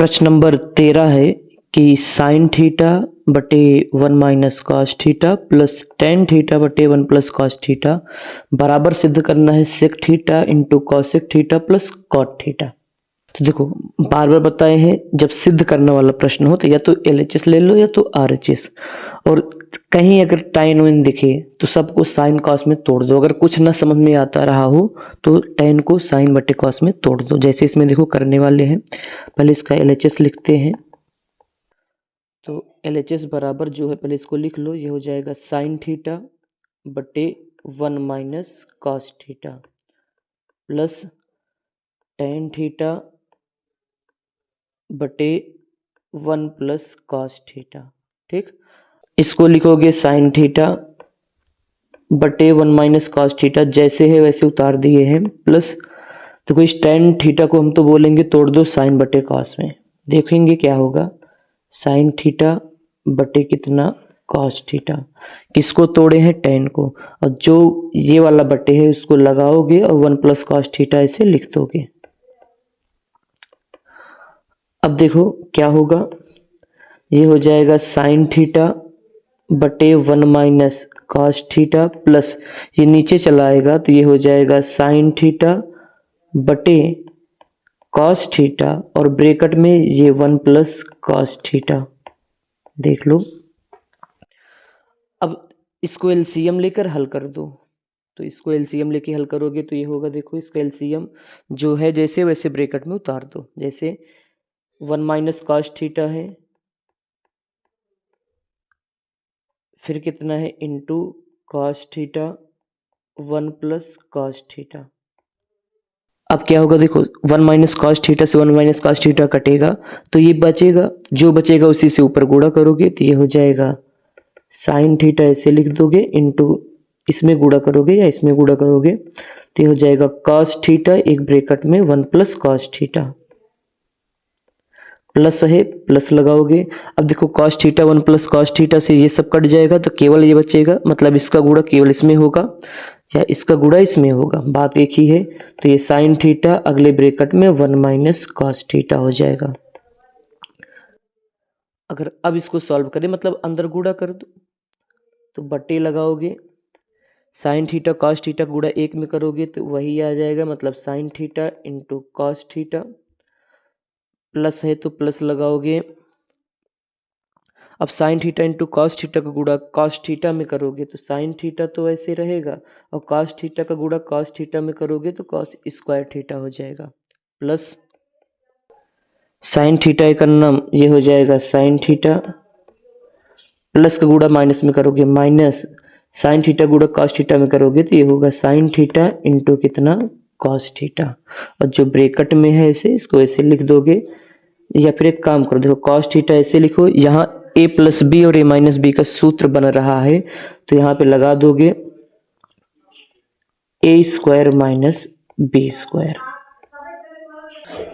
प्रश्न नंबर 13 है कि साइन थीटा बटे 1 minus cos theta plus tan theta बटे 1 प्लस कॉस थीटा बराबर सिद्ध करना है sec theta into cosec theta plus cot theta. तो देखो बार बार बताए हैं, जब सिद्ध करने वाला प्रश्न हो तो या तो LHS ले लो या तो RHS, और कहीं अगर tan वाइन दिखे तो सबको साइन कॉस में तोड़ दो। अगर कुछ ना समझ में आता रहा हो तो tan को साइन बटे कॉस में तोड़ दो, जैसे इसमें देखो करने वाले हैं। पहले इसका LHS लिखते हैं, तो LHS बराबर जो है पहले इसको लिख लो, ये हो जाएगा साइन थीटा बटे 1 minus cos theta plus tan theta बटे 1 प्लस कॉस थीटा। ठीक, इसको लिखोगे साइन थीटा बटे 1 माइनस कॉस थीटा, जैसे है वैसे उतार दिए हैं, प्लस देखो इस टेन थीटा को हम तो बोलेंगे तोड़ दो साइन बटे कॉस में, देखेंगे क्या होगा। साइन थीटा बटे कितना कॉस थीटा, किसको तोड़े हैं टेन को, और जो ये वाला बटे है उसको लगाओगे और 1 प्लस कॉस थीटा ऐसे लिख दोगे। अब देखो क्या होगा, ये हो जाएगा साइन थीटा बटे 1 माइनस कॉस थीटा प्लस ये नीचे चला आएगा तो ये हो जाएगा साइन थीटा बटे कॉस थीटा और ब्रैकेट में ये 1 प्लस कॉस थीटा। देख लो, अब इसको LCM लेकर हल कर दो, तो इसको LCM लेके हल करोगे तो ये होगा, देखो इसका LCM जो है जैसे वैसे ब्रैकेट में उतार दो। जैसे 1 माइनस कॉस थीटा है, फिर कितना है into cos theta 1 plus cos theta. अब क्या होगा, देखो 1 माइनस कॉस थीटा से 1 माइनस कॉस थीटा कटेगा तो ये बचेगा, जो बचेगा उसी से ऊपर गुणा करोगे तो ये हो जाएगा साइन थीटा, ऐसे लिख दोगे, इंटू इसमें गुणा करोगे या इसमें गुणा करोगे तो ये हो जाएगा कॉस थीटा एक ब्रैकेट में 1 प्लस कॉस थीटा, प्लस है प्लस लगाओगे। अब देखो cos theta 1 plus cos theta से ये सब कट जाएगा तो केवल ये बचेगा, मतलब इसका गुणा केवल इसमें होगा या इसका गुणा इसमें होगा, बात एक ही है। तो ये साइन थीटा अगले ब्रैकेट में 1 माइनस कॉस थीटा हो जाएगा। अगर अब इसको सॉल्व करें, मतलब अंदर गुणा कर दो, तो बट्टे लगाओगे, साइन थीटा कॉस थीटा गुणा एक में करोगे तो वही आ जाएगा, मतलब sine theta into cos theta, plus है तो प्लस लगाओगे। अब sine theta into cos theta का गुणा कॉस थीटा में करोगे तो साइन थीटा तो ऐसे रहेगा, और कॉस थीटा का गुणा कॉस थीटा में करोगे तो कॉस स्क्वायर थीटा हो जाएगा, प्लस साइन थीटा का नाम ये हो जाएगा साइन थीटा, प्लस का गुणा माइनस में करोगे माइनस साइन थीटा गुणा कॉस थीटा में करोगे तो ये होगा साइन थीटा इंटू कितना कॉस थीटा, और जो ब्रैकेट में है ऐसे इसको ऐसे लिख दोगे। या फिर एक काम करो, देखो कॉस थीटा ऐसे लिखो, यहाँ a प्लस बी और a माइनस बी का सूत्र बन रहा है तो यहाँ पे लगा दोगे a square minus b square.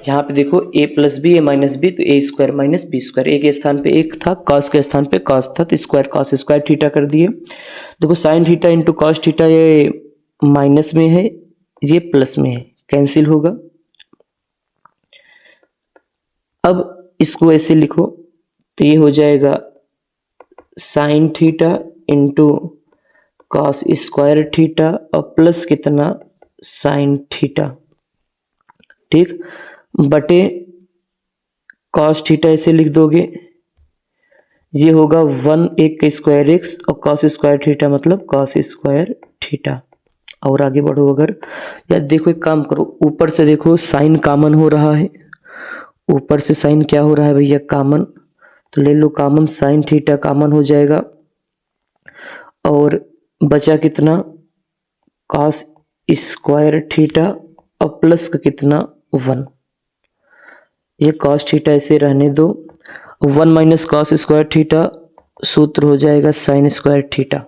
यहाँ पे देखो a plus b a minus b, तो a square minus b square, a के स्थान पे एक था, कॉस के स्थान पे कॉस था, तो स्क्वायर कॉस स्क्वायर थीटा कर दिए। देखो sine theta into cos theta, ये माइनस में है ये प्लस में है, कैंसिल होगा। अब इसको ऐसे लिखो तो ये हो जाएगा sine theta into cos square theta और प्लस कितना साइन थीटा, ठीक, बटे कॉस थीटा ऐसे लिख दोगे, ये होगा 1 एक का स्क्वायर एक्स और कॉस स्क्वायर थीटा मतलब कॉस स्क्वायर थीटा। और आगे बढ़ो, अगर या देखो एक काम करो, ऊपर से देखो साइन कॉमन हो रहा है, ऊपर से साइन क्या हो रहा है भैया कॉमन, तो ले लो कॉमन, साइन थीटा कॉमन हो जाएगा और बचा कितना कॉस स्क्वायर थीटा और प्लस का कितना 1, ये कॉस थीटा ऐसे रहने दो, 1 माइनस कॉस स्क्वायर थीटा सूत्र हो जाएगा sine square theta,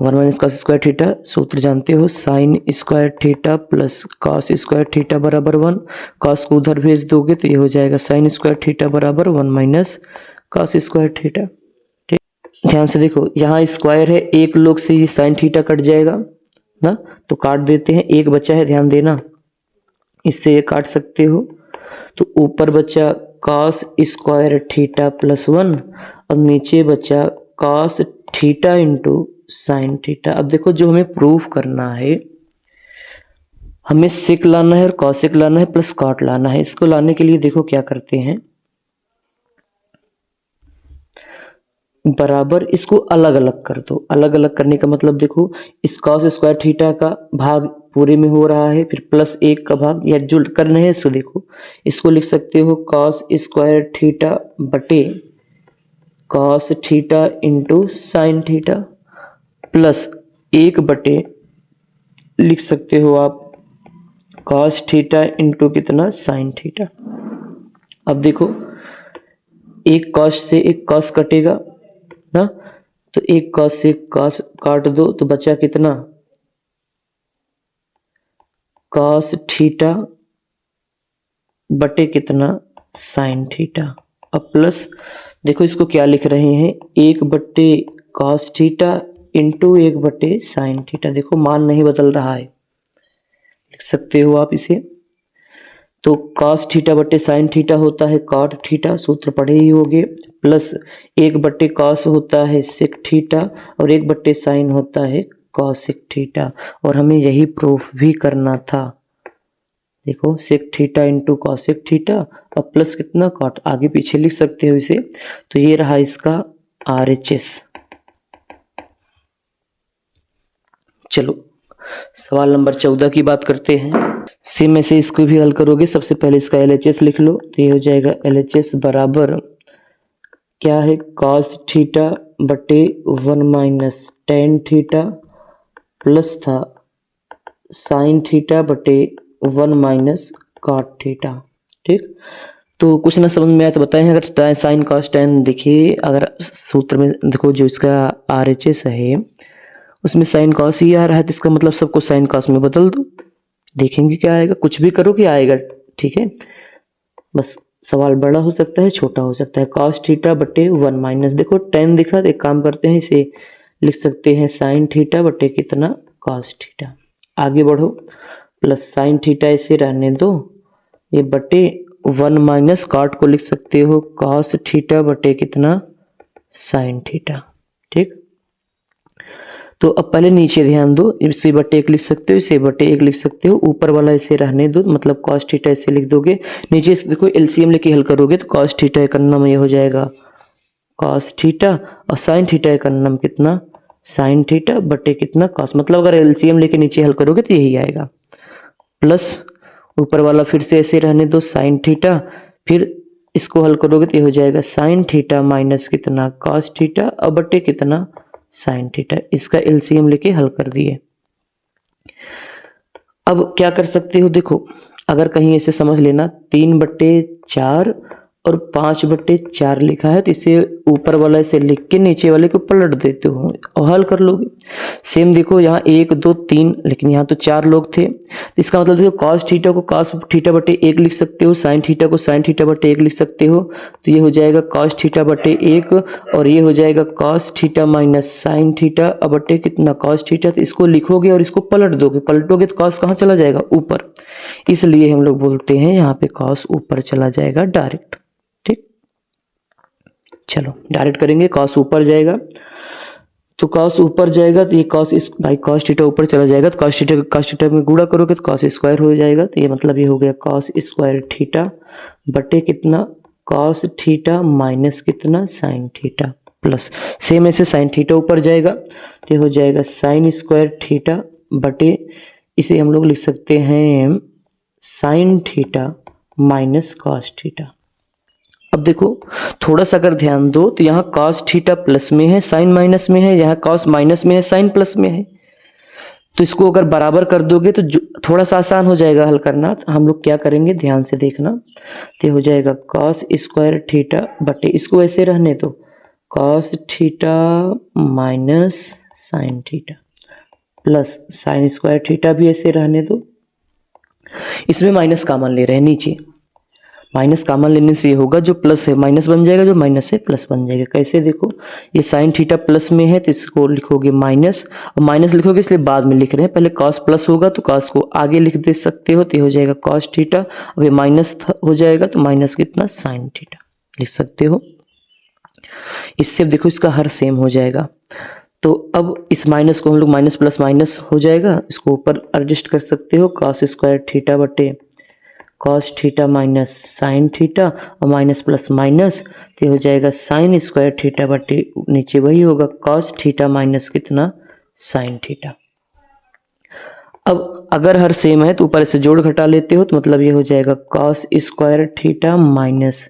1 minus cos square theta सूत्र जानते हो, sine square theta plus cos square theta बराबर 1, कॉस को उधर भेज दोगे तो ये हो जाएगा साइन स्क्वायर थीटा बराबर 1 माइनस कॉस स्क्वायर थीटा। ठीक, ध्यान से देखो यहाँ स्क्वायर है, एक लोग से ये साइन थीटा कट जाएगा ना, तो काट देते हैं, एक बचा है ध्यान देना, इससे ये काट सकते हो, तो ऊपर बचा cos स्क्वायर थीटा प्लस 1 और नीचे बचा cos theta into sine theta. अब देखो जो हमें प्रूफ करना है, हमें सेक लाना है और कॉसेक लाना है प्लस कॉट लाना है। इसको लाने के लिए देखो क्या करते हैं, बराबर इसको अलग अलग कर दो। अलग अलग करने का मतलब देखो, इस कॉस स्क्वायर थीटा का भाग पूरे में हो रहा है, फिर प्लस 1 का भाग, या जो करना है इसको देखो, इसको लिख सकते हो कॉस स्क्वायर थीटा बटे cos theta into sine theta plus 1 बटे लिख सकते हो आप कॉस थीटा इंटू कितना साइन थीटा। अब देखो एक कॉस से एक कॉस कटेगा ना, तो एक कॉस से कॉस काट दो तो बचा कितना कॉस थीटा बटे कितना साइन थीटा। अब प्लस देखो इसको क्या लिख रहे हैं, 1 बटे कॉस थीटा इंटू 1 बटे साइन थीटा। देखो मान नहीं बदल रहा है, लिख सकते हो आप इसे। तो कॉस थीटा बटे साइन थीटा होता है कॉट थीटा, सूत्र पढ़े ही होगे, प्लस 1 बटे कॉस होता है सेक थीटा और 1 बटे साइन होता है कॉसेक थीटा। और हमें यही प्रूफ भी करना था। देखो sec theta into cosec theta और प्लस कितना कॉट, आगे पीछे लिख सकते हो इसे। तो ये रहा इसका RHS। चलो सवाल नंबर 14 की बात करते हैं। सेम में से इसको भी हल करोगे। सबसे पहले इसका LHS लिख लो, तो ये हो जाएगा LHS बराबर क्या है, कॉस थीटा बटे 1 माइनस टेन थीटा प्लस था साइन थीटा बटे 1 माइनस कॉट थीटा। ठीक, तो कुछ ना समझ में आया तो बताएं। अगर साइन कॉस टेन देखिए, अगर सूत्र में देखो जो इसका RHS है उसमें साइन कॉस ही आ रहा है, तो इसका मतलब सबको साइन कॉस में बदल दो, देखेंगे क्या आएगा। कुछ भी करो कि आएगा, ठीक है। बस सवाल बड़ा हो सकता है छोटा हो सकता है। कॉस थीटा बटे 1 माइनस, देखो टेन दिखा, तो एक काम करते हैं इसे लिख सकते हैं साइन थीटा बटे कितना कॉस थीटा। आगे बढ़ो, प्लस साइन थीटा इसे रहने दो, ये बटे 1 माइनस कॉट को लिख सकते हो कॉस थीटा बटे कितना साइन थीटा। ठीक, तो अब पहले नीचे ध्यान दो, इसे बटे 1 लिख सकते हो, इसे बटे 1 लिख सकते हो, ऊपर वाला इसे रहने दो, मतलब cos थीटा इसे लिख दोगे। नीचे देखो LCM लेके हल करोगे तो cos थीटा का नाम ये हो जाएगा cos थीटा और sin थीटा का नाम कितना sin थीटा बटे कितना cos, मतलब अगर LCM लेके नीचे हल करोगे तो यही आएगा। प्लस ऊपर वाला फिर से ऐसे रहने दो sin थीटा, फिर इसको हल करोगे तो ये हो जाएगा sin थीटा माइनस कितना cos थीटा और बटे कितना साइन थीटा। इसका LCM लेके हल कर दिए। अब क्या कर सकते हो, देखो अगर कहीं ऐसे समझ लेना 3/4 और 5/4 लिखा है, तो इसे ऊपर वाला इसे लिख के नीचे वाले को पलट देते हो और हल कर लोगे। सेम देखो यहाँ 1 2 3, लेकिन यहाँ तो 4 लोग थे, तो इसका मतलब देखो कॉस थीटा को कॉस थीटा बटे 1 लिख सकते हो, साइन थीटा को साइन थीटा बटे 1 लिख सकते हो। तो ये हो जाएगा कॉस थीटा बटे 1 और ये हो जाएगा cos theta minus sign theta बटे कितना कॉस थीटा। तो इसको लिखोगे और इसको पलट दोगे, पलटोगे तो कॉस कहाँ चला जाएगा ऊपर, इसलिए हम लोग बोलते हैं यहाँ पे कॉस ऊपर चला जाएगा डायरेक्ट। ठीक, चलो डायरेक्ट करेंगे, कॉस ऊपर जाएगा, तो कॉस ऊपर जाएगा तो ये कॉस इस भाई कॉस थीटा ऊपर चला जाएगा, तो कॉस थीटा में गुणा करोगे तो कॉस स्क्वायर हो जाएगा। तो ये मतलब ये हो गया कॉस स्क्वायर थीटा बटे कितना कॉस थीटा माइनस कितना साइन थीटा प्लस सेम ऐसे साइन थीटा ऊपर जाएगा तो ये हो जाएगा साइन स्क्वायर थीटा बटे, इसे हम लोग लिख सकते हैं sine theta minus cos theta. अब देखो थोड़ा सा अगर ध्यान दो तो यहाँ कॉस थीटा प्लस में है साइन माइनस में है, यहाँ कॉस माइनस में है साइन प्लस में है, तो इसको अगर बराबर कर दोगे तो थोड़ा सा आसान हो जाएगा हल करना। तो हम लोग क्या करेंगे ध्यान से देखना, तो हो जाएगा कॉस स्क्वायर थीटा बटे, इसको ऐसे रहने दो cos theta minus sine theta plus sine square theta भी ऐसे रहने दो, इसमें माइनस कॉमन ले रहे हैं नीचे, माइनस कॉमन लेने से ये होगा, जो प्लस है माइनस बन जाएगा, जो माइनस है प्लस बन जाएगा। कैसे देखो, ये साइन थीटा प्लस में है तो इसको लिखोगे माइनस, और माइनस लिखोगे इसलिए बाद में लिख रहे हैं, पहले कॉस प्लस होगा तो कॉस को आगे लिख दे सकते हो, तो ये हो जाएगा कॉस थीटा। अब ये माइनस हो जाएगा तो माइनस कितना, साइन थीटा लिख सकते हो। इससे देखो इसका हर सेम हो जाएगा। तो अब इस माइनस को हम लोग माइनस प्लस माइनस हो जाएगा, इसको ऊपर एडजस्ट कर सकते हो, कॉस स्क्वायर थीटा बटे cos theta minus sine theta, और माइनस प्लस माइनस तो हो जाएगा साइन स्क्वायर थीटा बटे नीचे वही होगा कॉस थीटा माइनस कितना, साइन थीटा। अब अगर हर सेम है तो ऊपर से जोड़ घटा लेते हो, तो मतलब ये हो जाएगा cos square theta minus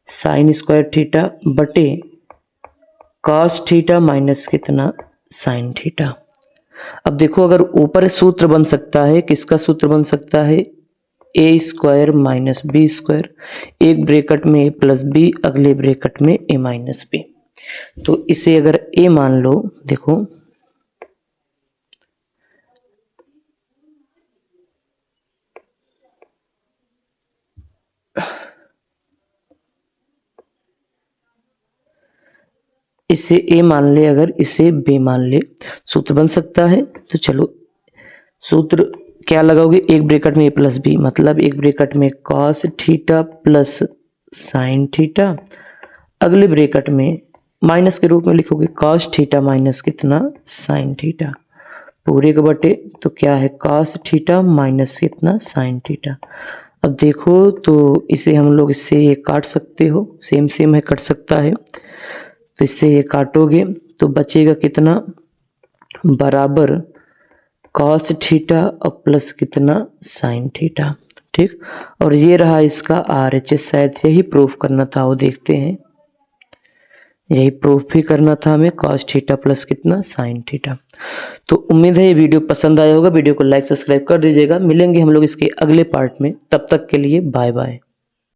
sine square theta बटे कॉस थीटा माइनस कितना, साइन थीटा। अब देखो अगर ऊपर सूत्र बन सकता है, किसका सूत्र बन सकता है, ए स्क्वायर माइनस बी स्क्वायर, एक ब्रैकेट में ए प्लस बी, अगले ब्रैकेट में ए माइनस बी। तो इसे अगर ए मान लो, देखो इसे ए मान ले, अगर इसे बी मान ले, सूत्र बन सकता है। तो चलो सूत्र क्या लगाओगे, एक ब्रैकेट में ए प्लस बी, मतलब एक ब्रैकेट में cos theta plus sine theta, अगले ब्रैकेट में माइनस के रूप में लिखोगे कॉस थीटा माइनस कितना, साइन थीटा, पूरे के बटे तो क्या है कॉस थीटा माइनस कितना, साइन थीटा। अब देखो तो इसे हम लोग इससे ये काट सकते हो, सेम सेम है कट सकता है, तो इससे ये काटोगे तो बचेगा कितना, बराबर कॉस थीटा और प्लस कितना, साइन थीटा। ठीक, और ये रहा इसका RHS, शायद यही प्रूफ करना था, वो देखते हैं, यही प्रूफ भी करना था हमें, कॉस थीटा प्लस कितना, साइन थीटा। तो उम्मीद है ये वीडियो पसंद आया होगा, वीडियो को लाइक सब्सक्राइब कर दीजिएगा। मिलेंगे हम लोग इसके अगले पार्ट में, तब तक के लिए बाय बाय।